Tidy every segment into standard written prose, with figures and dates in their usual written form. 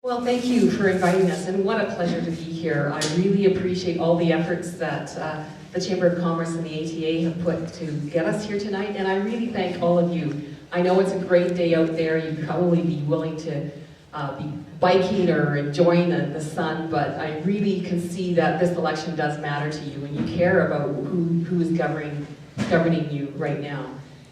Well, thank you for inviting us, and what a pleasure to be here. I really appreciate all the efforts that the Chamber of Commerce and the ATA have put to get us here tonight, and I really thank all of you. I know it's a great day out there. You'd probably be willing to be biking or enjoying the sun, but I really can see that this election does matter to you, and you care about who is governing you right now.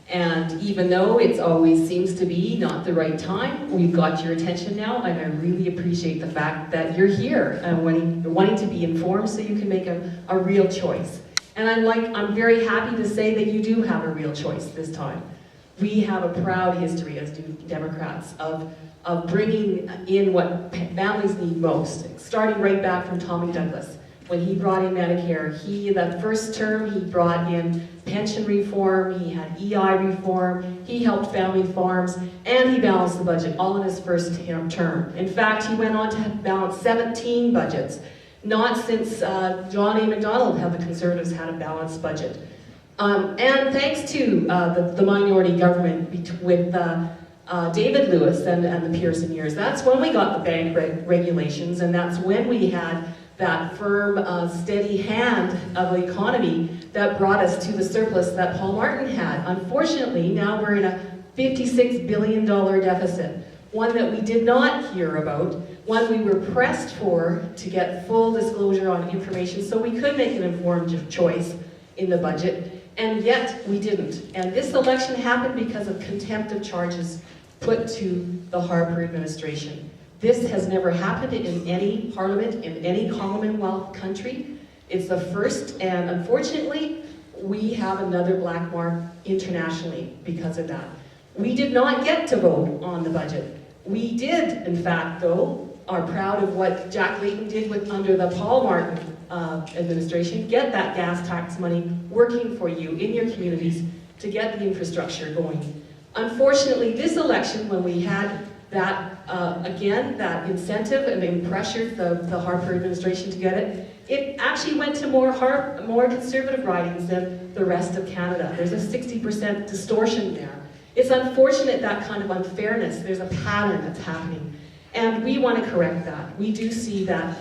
And even though it always seems to be not the right time, we've got your attention now, and I really appreciate the fact that you're here and wanting to be informed so you can make a real choice. And I'm very happy to say that you do have a real choice this time. We have a proud history as Democrats of bringing in what families need most, starting right back from Tommy Douglas. When he brought in Medicare, the first term, he brought in pension reform, he had EI reform, he helped family farms, and he balanced the budget all in his first term. In fact, he went on to balance 17 budgets. Not since John A. Macdonald have the Conservatives had a balanced budget. And thanks to the minority government with David Lewis and the Pearson years, that's when we got the bank regulations, and that's when we had that firm, steady hand of the economy that brought us to the surplus that Paul Martin had. Unfortunately, now we're in a $56 billion deficit, one that we did not hear about, one we were pressed for to get full disclosure on information so we could make an informed choice in the budget, and yet we didn't. And this election happened because of contempt of charges put to the Harper administration. This has never happened in any parliament, in any Commonwealth country. It's the first, and unfortunately, we have another black mark internationally because of that. We did not get to vote on the budget. We did, in fact, though, are proud of what Jack Layton did under the Paul Martin administration, get that gas tax money working for you in your communities to get the infrastructure going. Unfortunately, this election, when we had that, again, that incentive and then pressured the Harper administration to get it, it actually went to more conservative ridings than the rest of Canada. There's a 60% distortion there. It's unfortunate, that kind of unfairness. There's a pattern that's happening. And we want to correct that. We do see that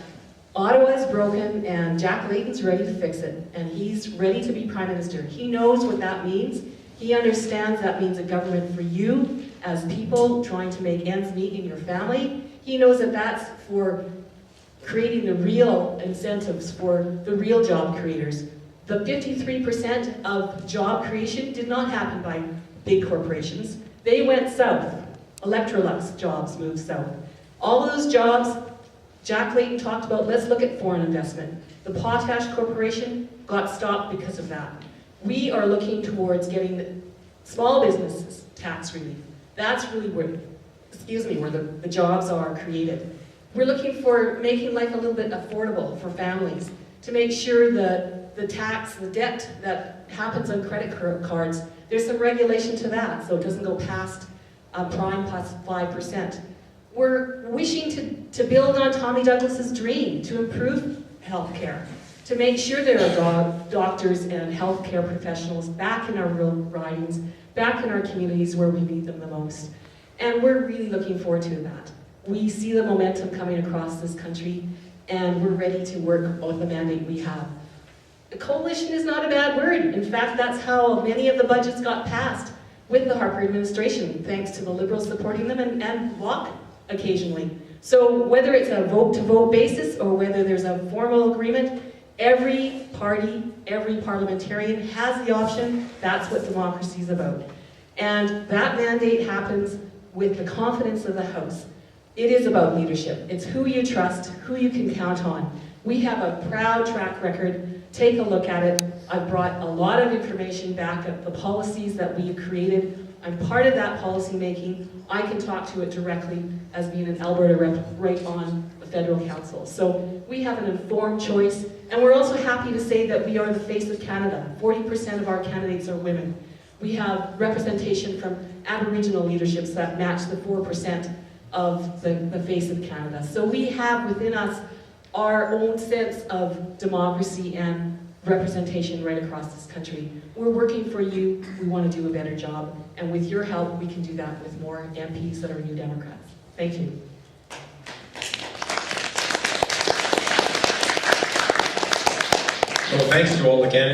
Ottawa is broken and Jack Layton's ready to fix it. And he's ready to be Prime Minister. He knows what that means. He understands that means a government for you as people trying to make ends meet in your family. He knows that that's for creating the real incentives for the real job creators. The 53% of job creation did not happen by big corporations. They went south. Electrolux jobs moved south. All those jobs, Jack Layton talked about, let's look at foreign investment. The Potash Corporation got stopped because of that. We are looking towards getting small businesses tax relief. That's really where the jobs are created. We're looking for making life a little bit affordable for families, to make sure the debt that happens on credit cards, there's some regulation to that, so it doesn't go past prime plus 5%. We're wishing to build on Tommy Douglas's dream to improve healthcare, to make sure there are doctors and healthcare professionals back in our rural ridings, back in our communities where we need them the most. And we're really looking forward to that. We see the momentum coming across this country, and we're ready to work on the mandate we have. The coalition is not a bad word. In fact, that's how many of the budgets got passed with the Harper administration, thanks to the Liberals supporting them and Bloc occasionally. So whether it's a vote-to-vote basis or whether there's a formal agreement, every party, every parliamentarian has the option. That's what democracy is about. And that mandate happens with the confidence of the House. It is about leadership. It's who you trust, who you can count on. We have a proud track record. Take a look at it. I've brought a lot of information back at the policies that we created. I'm part of that policy making. I can talk to it directly as being an Alberta rep right on the federal council. So we have an informed choice, and we're also happy to say that we are the face of Canada. 40% of our candidates are women. We have representation from Aboriginal leaderships that match the 4% of the face of Canada. So we have within us our own sense of democracy and representation right across this country. We're working for you. We want to do a better job. And with your help, we can do that with more MPs that are New Democrats. Thank you. So thanks to all the candidates.